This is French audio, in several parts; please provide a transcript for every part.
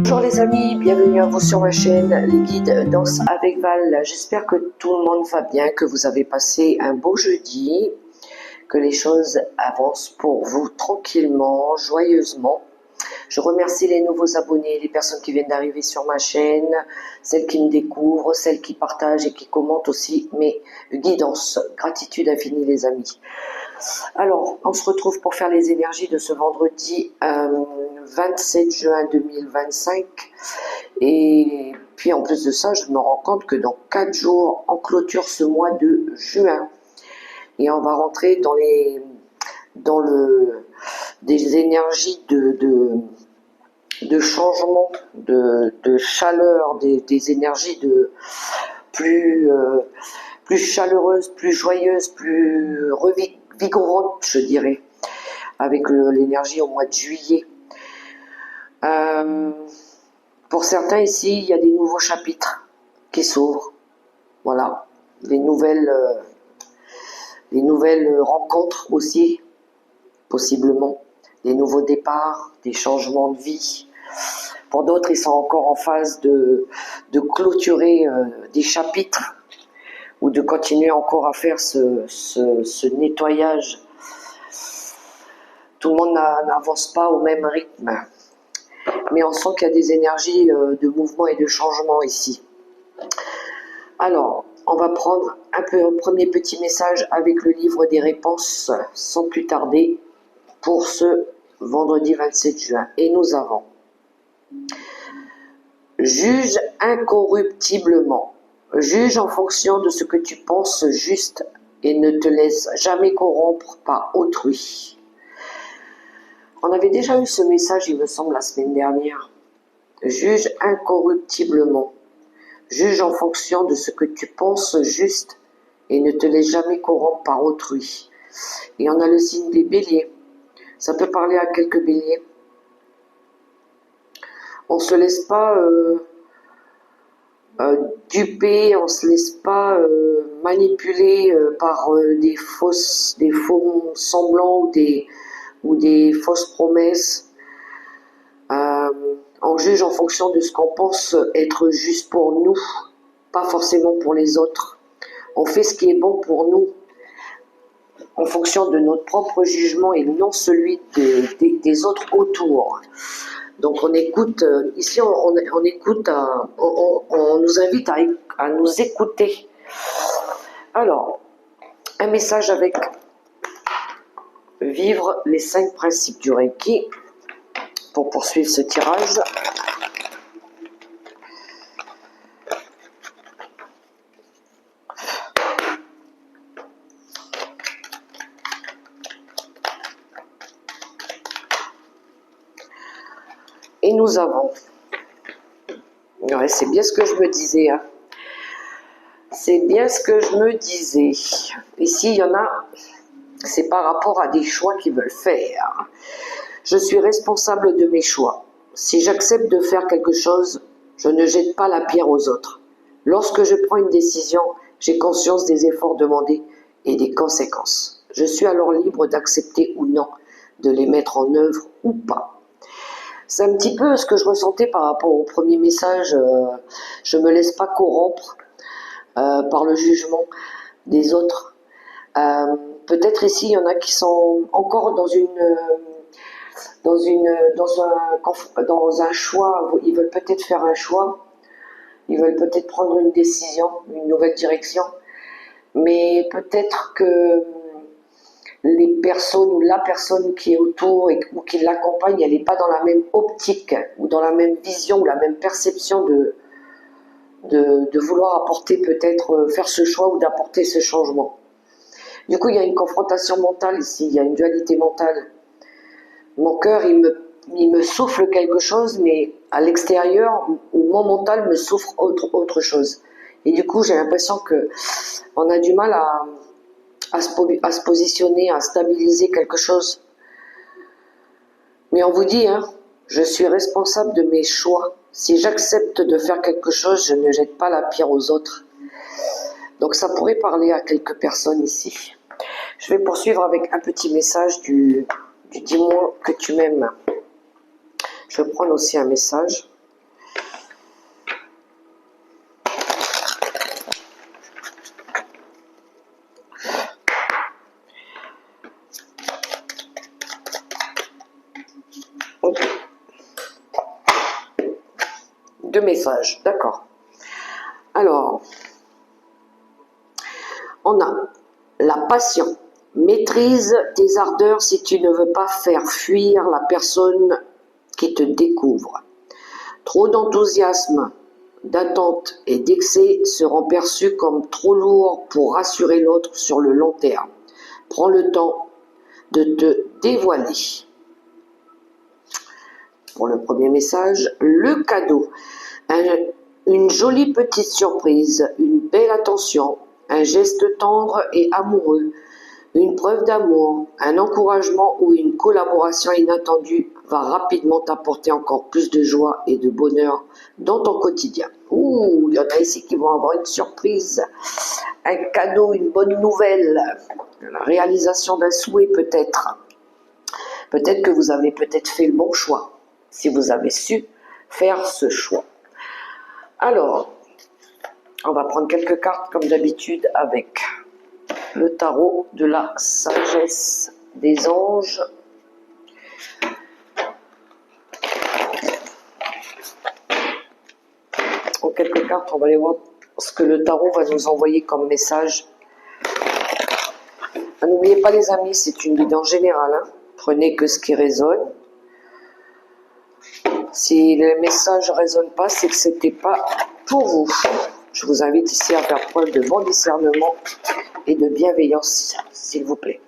Bonjour les amis, bienvenue à vous sur ma chaîne Les Guides Danse avec Val. J'espère que tout le monde va bien, que vous avez passé un beau jeudi, que les choses avancent pour vous tranquillement, joyeusement. Je remercie les nouveaux abonnés, les personnes qui viennent d'arriver sur ma chaîne, celles qui me découvrent, celles qui partagent et qui commentent aussi mes guidances. Gratitude infinie les amis. Alors, on se retrouve pour faire les énergies de ce vendredi 27 juin 2025. Et puis en plus de ça, je me rends compte que dans 4 jours, on clôture ce mois de juin. Et on va rentrer dans des énergies de changement, de chaleur, des énergies plus chaleureuses, plus joyeuses, plus vigorantes, je dirais, avec l'énergie au mois de juillet. Pour certains ici, il y a des nouveaux chapitres qui s'ouvrent. Voilà, les nouvelles rencontres aussi, possiblement, des nouveaux départs, des changements de vie. Pour d'autres, ils sont encore en phase de clôturer des chapitres ou de continuer encore à faire ce nettoyage. Tout le monde n'avance pas au même rythme, mais on sent qu'il y a des énergies de mouvement et de changement ici. Alors, on va prendre un premier petit message avec le livre des réponses sans plus tarder pour ce vendredi 27 juin. Et nous avons: juge incorruptiblement. Juge en fonction de ce que tu penses juste et ne te laisse jamais corrompre par autrui. On avait déjà eu ce message, il me semble, la semaine dernière. Juge incorruptiblement. Juge en fonction de ce que tu penses juste et ne te laisse jamais corrompre par autrui. Et on a le signe des béliers. Ça peut parler à quelques béliers. On ne se laisse pas duper, on ne se laisse pas manipuler par des faux semblants ou des fausses promesses. On juge en fonction de ce qu'on pense être juste pour nous, pas forcément pour les autres. On fait ce qui est bon pour nous en fonction de notre propre jugement et non celui des autres autour. Donc on écoute, ici on écoute, on nous invite à nous écouter. Alors, un message avec vivre les 5 principes du Reiki pour poursuivre ce tirage. Et nous avons, ouais, c'est bien ce que je me disais, hein. C'est bien ce que je me disais. Ici, il y en a, c'est par rapport à des choix qu'ils veulent faire. Je suis responsable de mes choix. Si j'accepte de faire quelque chose, je ne jette pas la pierre aux autres. Lorsque je prends une décision, j'ai conscience des efforts demandés et des conséquences. Je suis alors libre d'accepter ou non de les mettre en œuvre ou pas. C'est un petit peu ce que je ressentais par rapport au premier message. Je ne me laisse pas corrompre par le jugement des autres. Peut-être ici, il y en a qui sont encore dans un choix. Ils veulent peut-être faire un choix. Ils veulent peut-être prendre une décision, une nouvelle direction. Mais peut-être que les personnes ou la personne qui est autour ou qui l'accompagne, elle n'est pas dans la même optique ou dans la même vision ou la même perception de vouloir apporter peut-être, faire ce choix ou d'apporter ce changement. Du coup, il y a une confrontation mentale ici, il y a une dualité mentale. Mon cœur, il me souffle quelque chose, mais à l'extérieur, mon mental me souffle autre chose. Et du coup, j'ai l'impression qu'on a du mal à se positionner, à stabiliser quelque chose. Mais on vous dit, hein, je suis responsable de mes choix. Si j'accepte de faire quelque chose, je ne jette pas la pierre aux autres. Donc ça pourrait parler à quelques personnes ici. Je vais poursuivre avec un petit message du dis-moi que tu m'aimes. Je vais prendre aussi un message. Deux messages, d'accord. Alors, on a la passion. Maîtrise tes ardeurs si tu ne veux pas faire fuir la personne qui te découvre. Trop d'enthousiasme, d'attente et d'excès seront perçus comme trop lourds pour rassurer l'autre sur le long terme. Prends le temps de te dévoiler. Pour le premier message, le cadeau. Une jolie petite surprise, une belle attention, un geste tendre et amoureux, une preuve d'amour, un encouragement ou une collaboration inattendue va rapidement t'apporter encore plus de joie et de bonheur dans ton quotidien. Ouh, il y en a ici qui vont avoir une surprise, un cadeau, une bonne nouvelle, la réalisation d'un souhait peut-être. Peut-être que vous avez peut-être fait le bon choix, si vous avez su faire ce choix. Alors, on va prendre quelques cartes comme d'habitude avec le tarot de la sagesse des anges. En quelques cartes, on va aller voir ce que le tarot va nous envoyer comme message. N'oubliez pas les amis, c'est une guidance générale. Hein. Prenez que ce qui résonne. Si le message ne résonne pas, c'est que ce n'était pas pour vous. Je vous invite ici à faire preuve de bon discernement et de bienveillance, s'il vous plaît.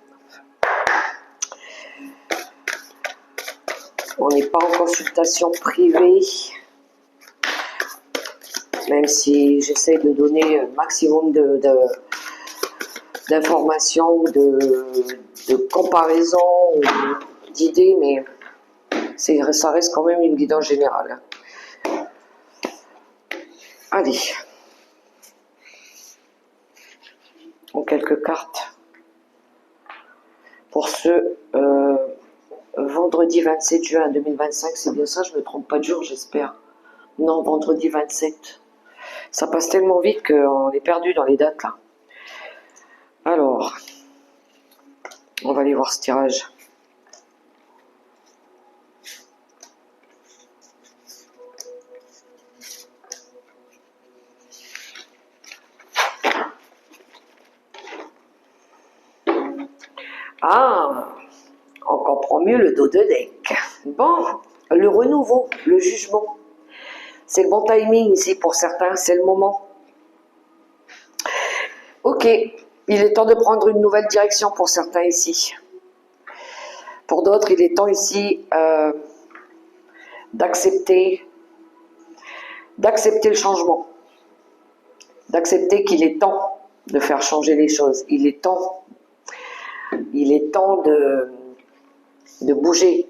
On n'est pas en consultation privée, même si j'essaie de donner un maximum d'informations, de comparaisons, d'idées, mais ça reste quand même une guidance générale. Allez. En quelques cartes. Pour ce vendredi 27 juin 2025, c'est bien ça, je ne me trompe pas de jour, j'espère. Non, vendredi 27. Ça passe tellement vite qu'on est perdu dans les dates là. Alors, on va aller voir ce tirage. Ah, on comprend mieux le dos de deck. Bon, le renouveau, le jugement. C'est le bon timing ici pour certains, c'est le moment. Ok, il est temps de prendre une nouvelle direction pour certains ici. Pour d'autres, il est temps ici d'accepter le changement. D'accepter qu'il est temps de faire changer les choses. Il est temps de bouger.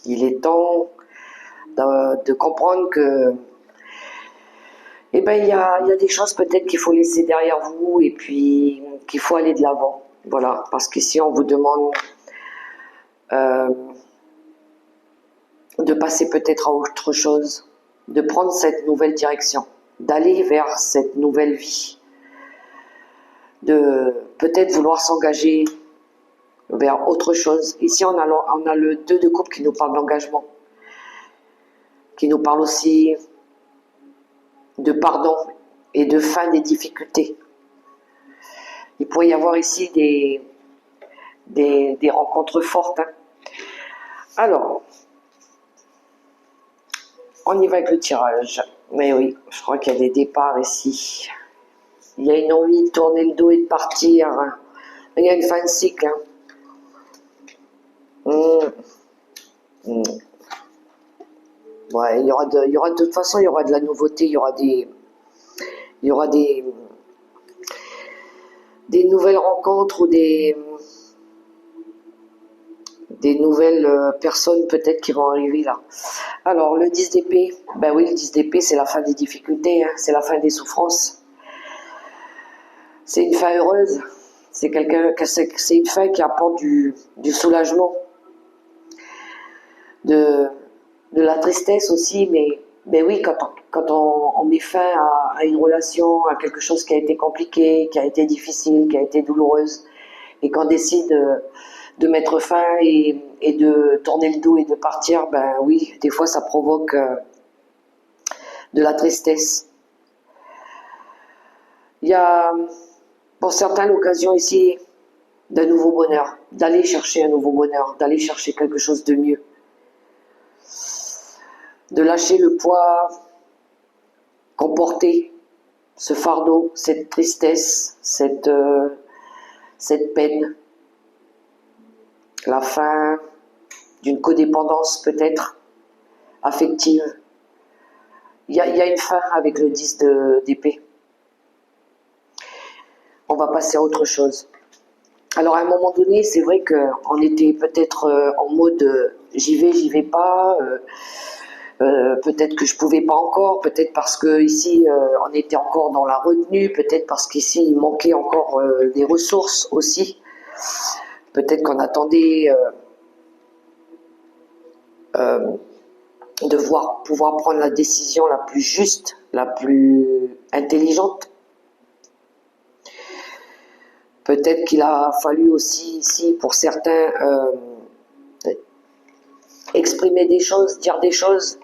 Il est temps de comprendre que il y a des choses peut-être qu'il faut laisser derrière vous et puis qu'il faut aller de l'avant. Voilà, parce qu'ici on vous demande de passer peut-être à autre chose, de prendre cette nouvelle direction, d'aller vers cette nouvelle vie, de peut-être vouloir s'engager vers autre chose. Ici on a le 2 de coupe qui nous parle d'engagement, qui nous parle aussi de pardon et de fin des difficultés. Il pourrait y avoir ici des rencontres fortes. Hein. Alors, on y va avec le tirage. Mais oui, je crois qu'il y a des départs ici. Il y a une envie de tourner le dos et de partir. Hein. Il y a une fin de cycle. Hein. Ouais, il y aura de toute façon, il y aura de la nouveauté, il y aura des nouvelles rencontres ou des nouvelles personnes peut-être qui vont arriver là. Alors, le 10 d'épée, ben oui, le 10 d'épée, c'est la fin des difficultés, hein, c'est la fin des souffrances. C'est une fin heureuse, c'est une fin qui apporte du soulagement, de la tristesse aussi, mais oui, quand on met fin à une relation, à quelque chose qui a été compliqué, qui a été difficile, qui a été douloureuse, et qu'on décide de mettre fin et de tourner le dos et de partir, ben oui, des fois ça provoque de la tristesse. Il y a pour certains l'occasion ici d'un nouveau bonheur, d'aller chercher un nouveau bonheur, d'aller chercher quelque chose de mieux, de lâcher le poids qu'on portait, ce fardeau, cette tristesse, cette peine, la fin d'une codépendance peut-être affective. Il y a une fin avec le 10 d'épée. On va passer à autre chose. Alors à un moment donné, c'est vrai qu'on était peut-être en mode j'y vais pas, peut-être que je pouvais pas encore, peut-être parce que ici on était encore dans la retenue, peut-être parce qu'ici il manquait encore des ressources aussi, peut-être qu'on attendait de pouvoir prendre la décision la plus juste, la plus intelligente. Peut-être qu'il a fallu aussi ici pour certains exprimer des choses, dire des choses.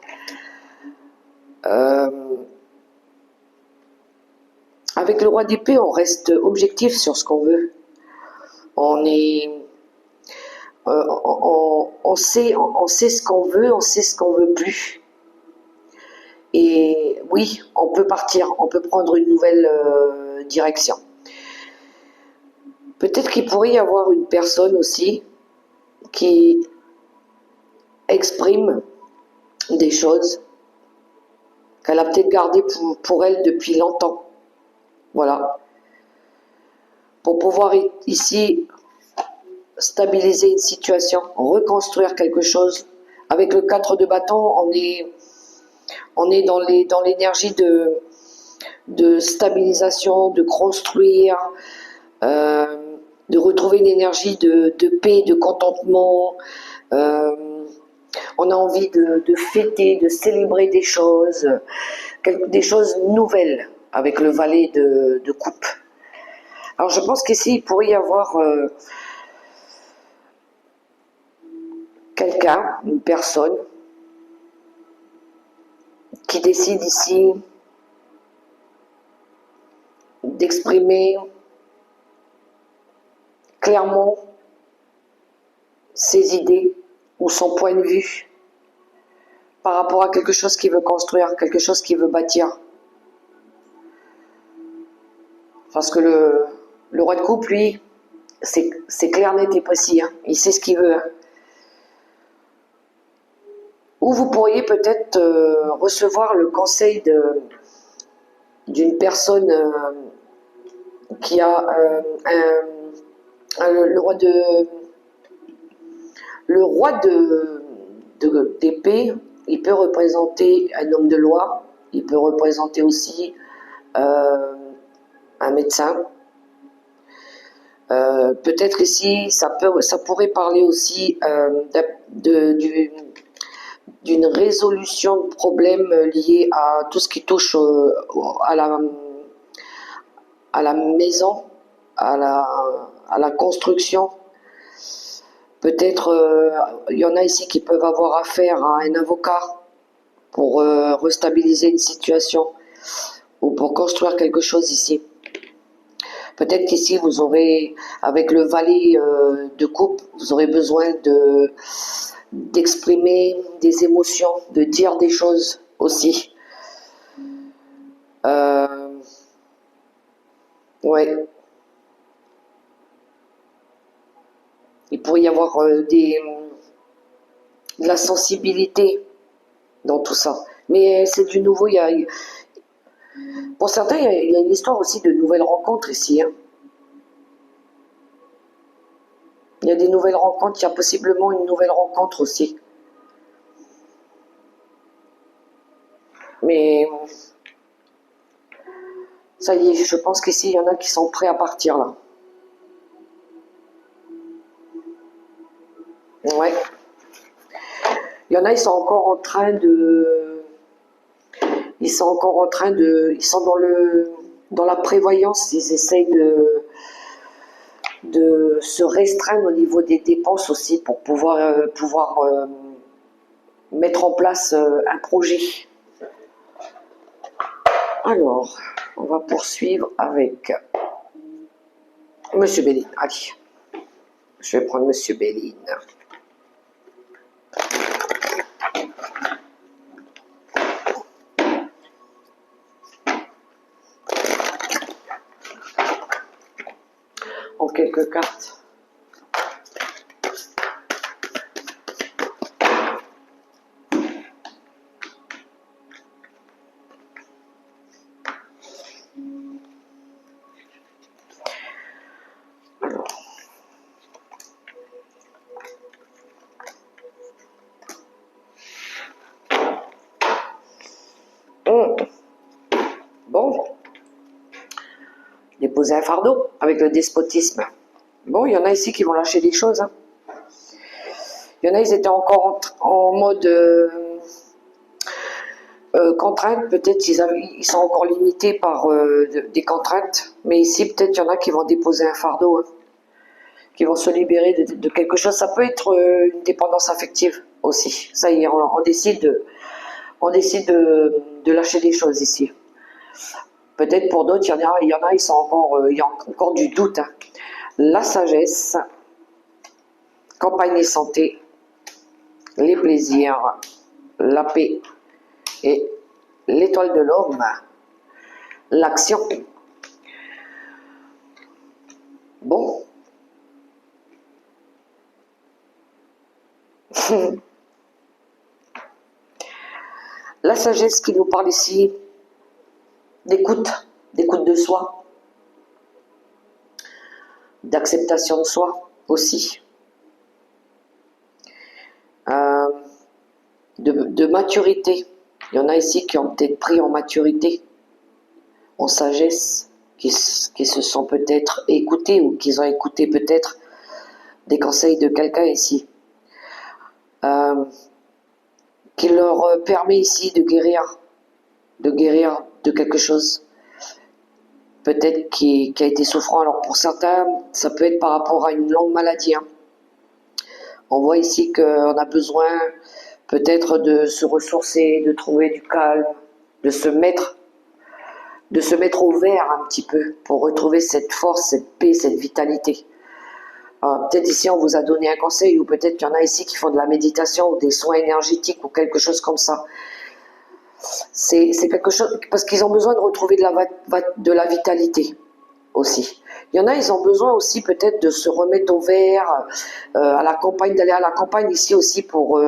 Avec le roi d'épée, on reste objectif sur ce qu'on veut. On sait ce qu'on veut, on sait ce qu'on veut plus. Et oui, on peut partir, on peut prendre une nouvelle direction. Peut-être qu'il pourrait y avoir une personne aussi qui exprime des choses qu'elle a peut-être gardées pour elle depuis longtemps. Voilà. Pour pouvoir ici stabiliser une situation, reconstruire quelque chose. Avec le 4 de bâton, on est dans l'énergie de stabilisation, de construire, de retrouver une énergie de paix, de contentement. On a envie de fêter, de célébrer des choses nouvelles avec le valet de coupe. Alors je pense qu'ici, il pourrait y avoir quelqu'un, une personne, qui décide ici d'exprimer clairement ses idées ou son point de vue par rapport à quelque chose qu'il veut construire, quelque chose qu'il veut bâtir. Parce que le roi de coupe, lui, c'est clair, net et précis. Hein. Il sait ce qu'il veut. Hein. Ou vous pourriez peut-être recevoir le conseil d'une personne qui a le roi d'épée. Il peut représenter un homme de loi, il peut représenter aussi un médecin. Peut-être ici, ça pourrait parler aussi d'une résolution de problèmes liés à tout ce qui touche à la maison, à la construction. Peut-être il y en a ici qui peuvent avoir affaire à un avocat pour restabiliser une situation ou pour construire quelque chose ici. Peut-être qu'ici vous aurez, avec le valet de coupe, vous aurez besoin d'exprimer des émotions, de dire des choses aussi. Ouais. Il pourrait y avoir de la sensibilité dans tout ça. Mais c'est du nouveau. Pour certains, il y a une histoire aussi de nouvelles rencontres ici. Hein. Il y a des nouvelles rencontres, il y a possiblement une nouvelle rencontre aussi. Mais ça y est, je pense qu'ici, il y en a qui sont prêts à partir là. Ouais. Il y en a, ils sont encore en train de... Ils sont dans la prévoyance, ils essayent de se restreindre au niveau des dépenses aussi pour pouvoir mettre en place un projet. Alors, on va poursuivre avec Monsieur Béline. Allez, je vais prendre Monsieur Béline. En quelques cartes. Bon, déposer un fardeau avec le despotisme. Bon, il y en a ici qui vont lâcher des choses. Hein. Il y en a, ils étaient encore en mode contrainte. Peut-être ils sont encore limités par des contraintes. Mais ici, peut-être il y en a qui vont déposer un fardeau. Hein, qui vont se libérer de quelque chose. Ça peut être une dépendance affective aussi. Ça y est, on décide de lâcher des choses ici. Peut-être pour d'autres, il y en a, ils sont encore, il y a encore du doute. Hein. La sagesse, campagne et santé, les plaisirs, la paix et l'étoile de l'homme, l'action. Bon. La sagesse qui nous parle ici d'écoute de soi, d'acceptation de soi aussi, de maturité. Il y en a ici qui ont peut-être pris en maturité, en sagesse, qui se sont peut-être écoutés ou qui ont écouté peut-être des conseils de quelqu'un ici, qui leur permet ici de guérir de quelque chose, peut-être qui a été souffrant. Alors pour certains, ça peut être par rapport à une longue maladie. Hein. On voit ici qu'on a besoin peut-être de se ressourcer, de trouver du calme, de se mettre au vert un petit peu pour retrouver cette force, cette paix, cette vitalité. Peut-être ici on vous a donné un conseil, ou peut-être qu'il y en a ici qui font de la méditation ou des soins énergétiques ou quelque chose comme ça. C'est quelque chose parce qu'ils ont besoin de retrouver de la vitalité aussi. Il y en a, ils ont besoin aussi peut-être de se remettre au vert, à la campagne, d'aller à la campagne ici aussi pour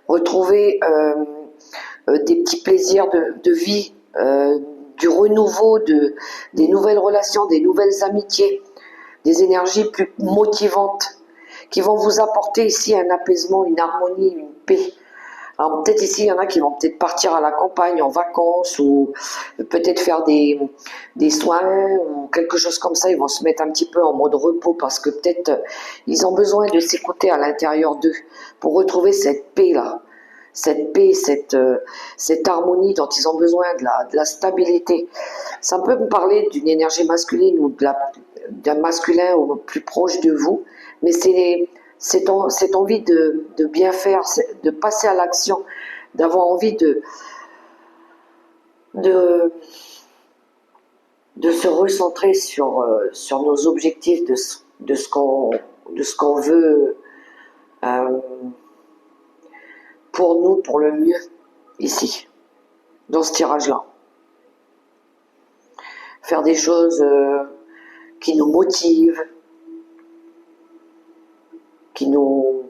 retrouver des petits plaisirs de vie, du renouveau, des nouvelles relations, des nouvelles amitiés, des énergies plus motivantes qui vont vous apporter ici un apaisement, une harmonie, une paix. Alors peut-être ici, il y en a qui vont peut-être partir à la campagne en vacances ou peut-être faire des soins ou quelque chose comme ça. Ils vont se mettre un petit peu en mode repos parce que peut-être ils ont besoin de s'écouter à l'intérieur d'eux pour retrouver cette paix-là. Cette paix, cette harmonie dont ils ont besoin, de la stabilité. Ça peut me parler d'une énergie masculine ou d'un masculin au plus proche de vous, mais c'est cette envie de bien faire, de passer à l'action, d'avoir envie de se recentrer sur nos objectifs, de ce qu'on veut pour nous, pour le mieux, ici, dans ce tirage-là. Faire des choses qui nous motivent, qui nous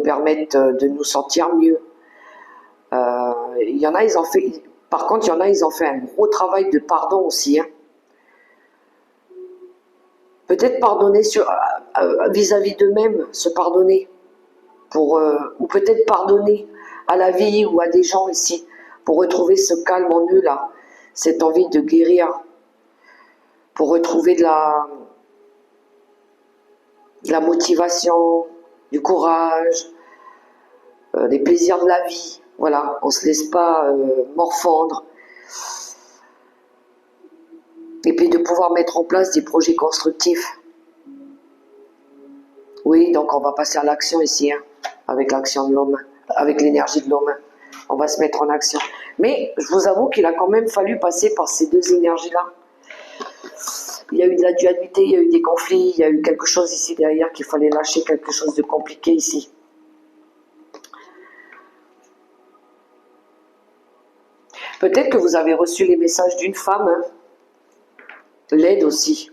permettent de nous sentir mieux. Il y en a, par contre, il y en a, ils ont fait un gros travail de pardon aussi. Hein. Peut-être pardonner vis-à-vis d'eux-mêmes, se pardonner. Ou peut-être pardonner à la vie ou à des gens ici, pour retrouver ce calme en eux là, cette envie de guérir, pour retrouver de la motivation, du courage, des plaisirs de la vie. Voilà, on ne se laisse pas morfondre. Et puis de pouvoir mettre en place des projets constructifs. Oui, donc on va passer à l'action ici, hein, avec l'action de l'homme, avec l'énergie de l'homme. On va se mettre en action. Mais je vous avoue qu'il a quand même fallu passer par ces deux énergies-là. Il y a eu de la dualité, il y a eu des conflits, il y a eu quelque chose ici derrière qu'il fallait lâcher, quelque chose de compliqué ici. Peut-être que vous avez reçu les messages d'une femme, hein. L'aide aussi.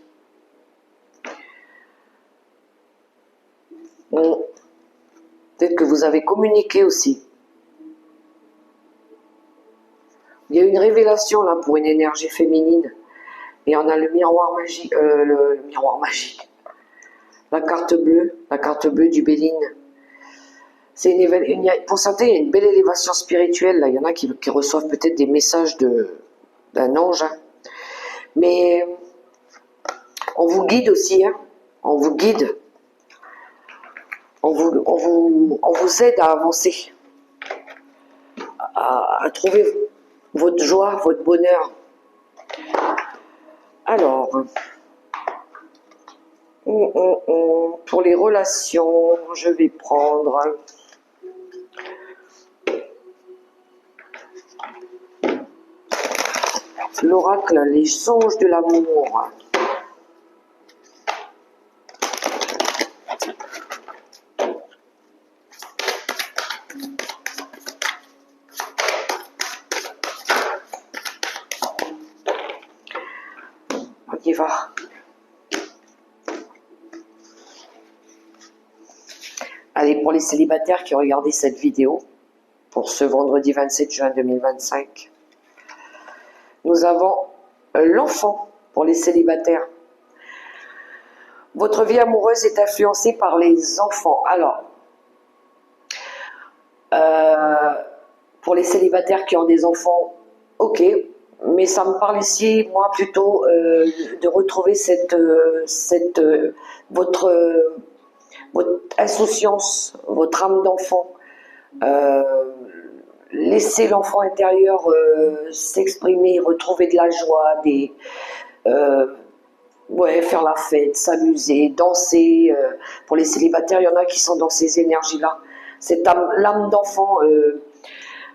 Peut-être que vous avez communiqué aussi. Il y a une révélation là pour une énergie féminine. Et on a le miroir magique, le miroir magique. La carte bleue du Béline. C'est pour certains, il y a une belle élévation spirituelle. Là. Il y en a qui reçoivent peut-être des messages d'un ange. Hein. Mais on vous guide aussi. Hein. On vous guide. On vous aide à avancer. À trouver votre joie, votre bonheur. Alors, pour les relations, je vais prendre l'oracle, les songes de l'amour. On y va. Allez, pour les célibataires qui ont regardé cette vidéo, pour ce vendredi 27 juin 2025, nous avons l'enfant pour les célibataires. Votre vie amoureuse est influencée par les enfants. Alors, pour les célibataires qui ont des enfants, ok, mais ça me parle ici, moi, plutôt de retrouver votre insouciance, votre âme d'enfant. Laisser l'enfant intérieur s'exprimer, retrouver de la joie, faire la fête, s'amuser, danser. Pour les célibataires, il y en a qui sont dans ces énergies-là. L'âme d'enfant,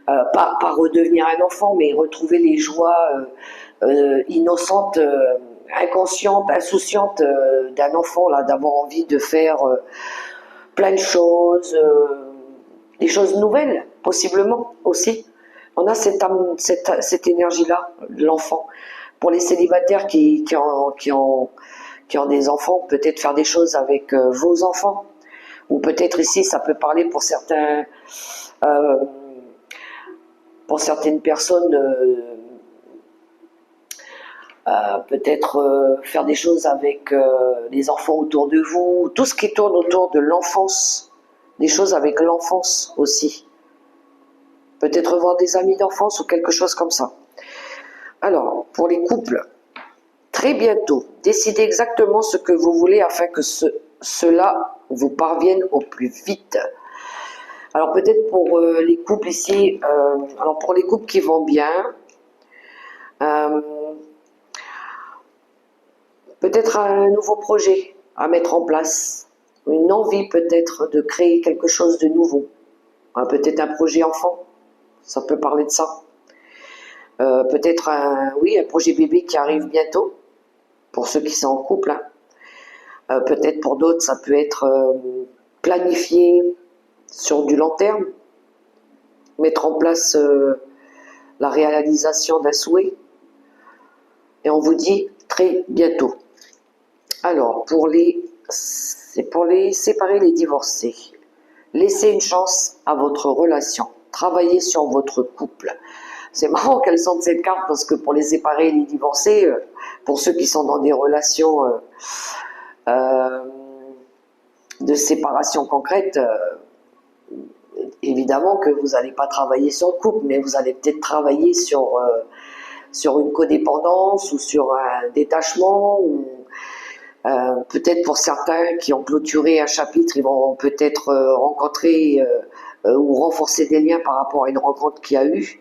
pas redevenir un enfant, mais retrouver les joies innocentes, inconscientes, insouciantes d'un enfant, là, d'avoir envie de faire plein de choses, des choses nouvelles, possiblement aussi. On a cette énergie-là, de l'enfant. Pour les célibataires qui ont des enfants, peut-être faire des choses avec vos enfants. Ou peut-être ici, ça peut parler pour certaines personnes, peut-être faire des choses avec les enfants autour de vous, tout ce qui tourne autour de l'enfance, des choses avec l'enfance aussi. Peut-être voir des amis d'enfance ou quelque chose comme ça. Alors, pour les couples, très bientôt, décidez exactement ce que vous voulez afin que cela vous parvienne au plus vite. Alors peut-être pour les couples ici, alors pour les couples qui vont bien, peut-être un nouveau projet à mettre en place, une envie peut-être de créer quelque chose de nouveau, peut-être un projet enfant, ça peut parler de ça. Peut-être un projet bébé qui arrive bientôt, pour ceux qui sont en couple. Hein. Peut-être pour d'autres, ça peut être planifié sur du long terme, mettre en place la réalisation d'un souhait. Et on vous dit très bientôt. Alors, c'est pour les séparés, les divorcés. Laissez une chance à votre relation. Travaillez sur votre couple. C'est marrant qu'elle sorte cette carte parce que pour les séparés et les divorcés, pour ceux qui sont dans des relations de séparation concrète, évidemment que vous n'allez pas travailler sur le couple, mais vous allez peut-être travailler sur une codépendance ou sur un détachement, ou peut-être pour certains qui ont clôturé un chapitre, ils vont peut-être rencontrer ou renforcer des liens par rapport à une rencontre qu'il y a eu.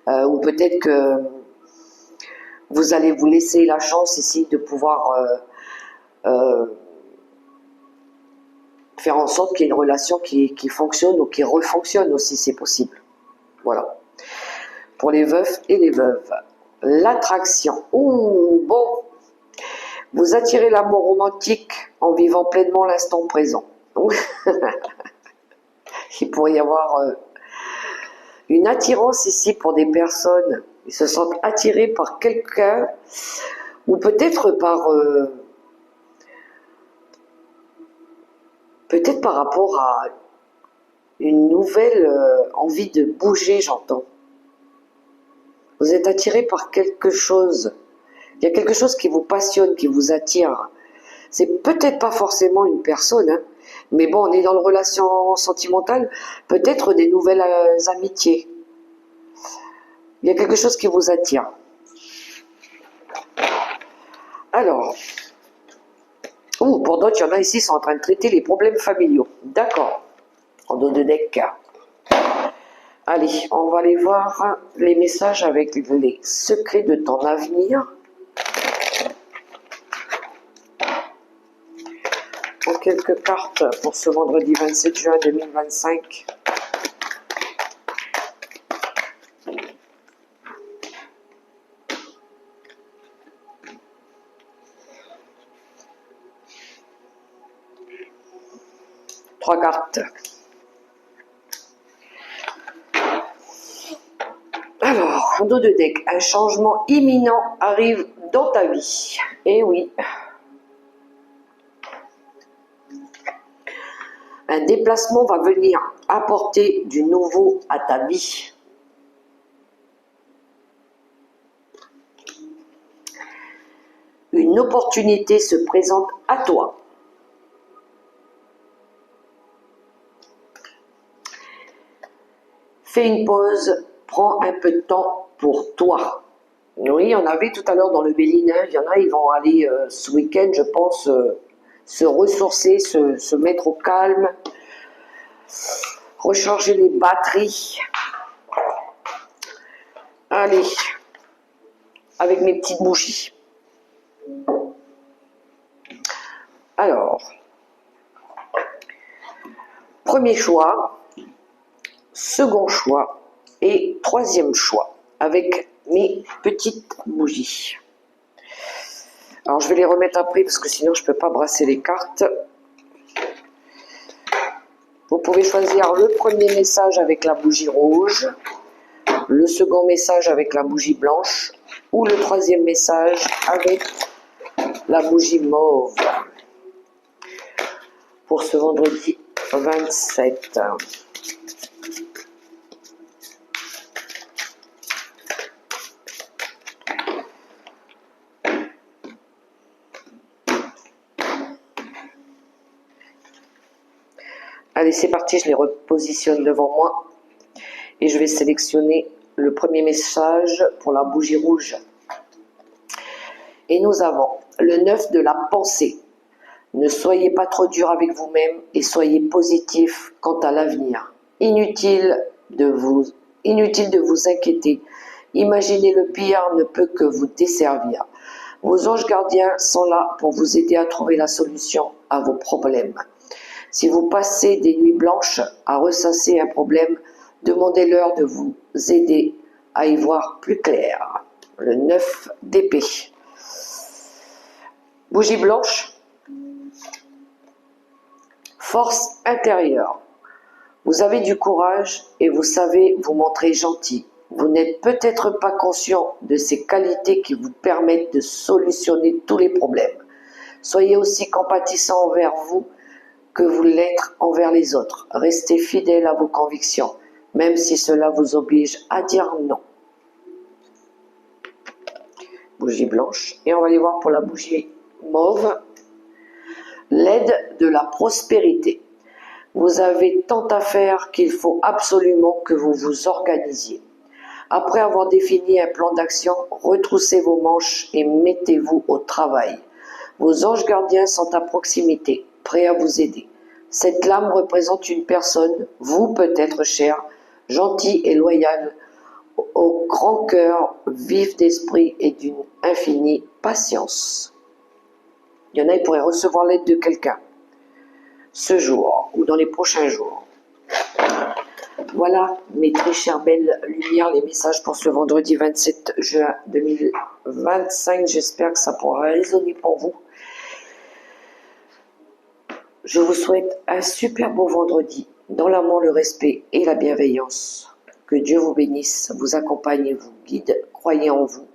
Ou peut-être que vous allez vous laisser la chance ici de pouvoir faire en sorte qu'il y ait une relation qui fonctionne ou qui refonctionne aussi, c'est possible. Voilà. Pour les veufs et les veuves. L'attraction. Ouh, bon. Vous attirez l'amour romantique en vivant pleinement l'instant présent. Il pourrait y avoir une attirance ici pour des personnes qui se sentent attirées par quelqu'un ou peut-être par rapport à une nouvelle envie de bouger, j'entends. Vous êtes attiré par quelque chose. Il y a quelque chose qui vous passionne, qui vous attire. C'est peut-être pas forcément une personne, hein, mais bon, on est dans la relation sentimentale, peut-être des nouvelles amitiés. Il y a quelque chose qui vous attire. Alors, pour d'autres, il y en a ici qui sont en train de traiter les problèmes familiaux. D'accord. En dos de deck. Allez, on va aller voir les messages avec les secrets de ton avenir. Pour quelques cartes pour ce vendredi 27 juin 2025. Trois cartes. Alors, en dos de deck, un changement imminent arrive dans ta vie. Eh oui. Un déplacement va venir apporter du nouveau à ta vie. Une opportunité se présente à toi. Fais une pause, prends un peu de temps pour toi. Oui, on avait tout à l'heure dans le Bélinet, il y en a, ils vont aller ce week-end, je pense, se ressourcer, se mettre au calme, recharger les batteries. Allez, avec mes petites bougies. Alors, premier choix, second choix et troisième choix avec mes petites bougies. Alors je vais les remettre après parce que sinon je ne peux pas brasser les cartes. Vous pouvez choisir le premier message avec la bougie rouge, le second message avec la bougie blanche ou le troisième message avec la bougie mauve pour ce vendredi 27. Allez, c'est parti, je les repositionne devant moi et je vais sélectionner le premier message pour la bougie rouge. Et nous avons le 9 de la pensée. Ne soyez pas trop dur avec vous-même et soyez positif quant à l'avenir. Inutile de vous inquiéter. Imaginer le pire ne peut que vous desservir. Vos anges gardiens sont là pour vous aider à trouver la solution à vos problèmes. Si vous passez des nuits blanches à ressasser un problème, demandez-leur de vous aider à y voir plus clair. Le 9 d'épée. Bougie blanche. Force intérieure. Vous avez du courage et vous savez vous montrer gentil. Vous n'êtes peut-être pas conscient de ces qualités qui vous permettent de solutionner tous les problèmes. Soyez aussi compatissant envers vous que vous l'êtes envers les autres. Restez fidèle à vos convictions, même si cela vous oblige à dire non. Bougie blanche. Et on va aller voir pour la bougie mauve. L'aide de la prospérité. Vous avez tant à faire qu'il faut absolument que vous vous organisiez. Après avoir défini un plan d'action, retroussez vos manches et mettez-vous au travail. Vos anges gardiens sont à proximité, prêts à vous aider. Cette lame représente une personne, vous peut-être cher, gentil et loyal, au grand cœur, vif d'esprit et d'une infinie patience. Il y en a, ils pourraient recevoir l'aide de quelqu'un ce jour ou dans les prochains jours. Voilà, mes très chères belles lumières, les messages pour ce vendredi 27 juin 2025. J'espère que ça pourra résonner pour vous. Je vous souhaite un super beau vendredi, dans l'amour, le respect et la bienveillance. Que Dieu vous bénisse, vous accompagne et vous guide. Croyez en vous.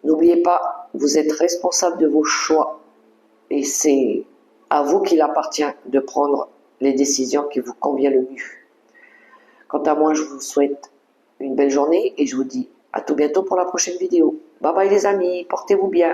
N'oubliez pas, vous êtes responsable de vos choix et c'est à vous qu'il appartient de prendre les décisions qui vous conviennent le mieux. Quant à moi, je vous souhaite une belle journée et je vous dis à tout bientôt pour la prochaine vidéo. Bye bye les amis, portez-vous bien.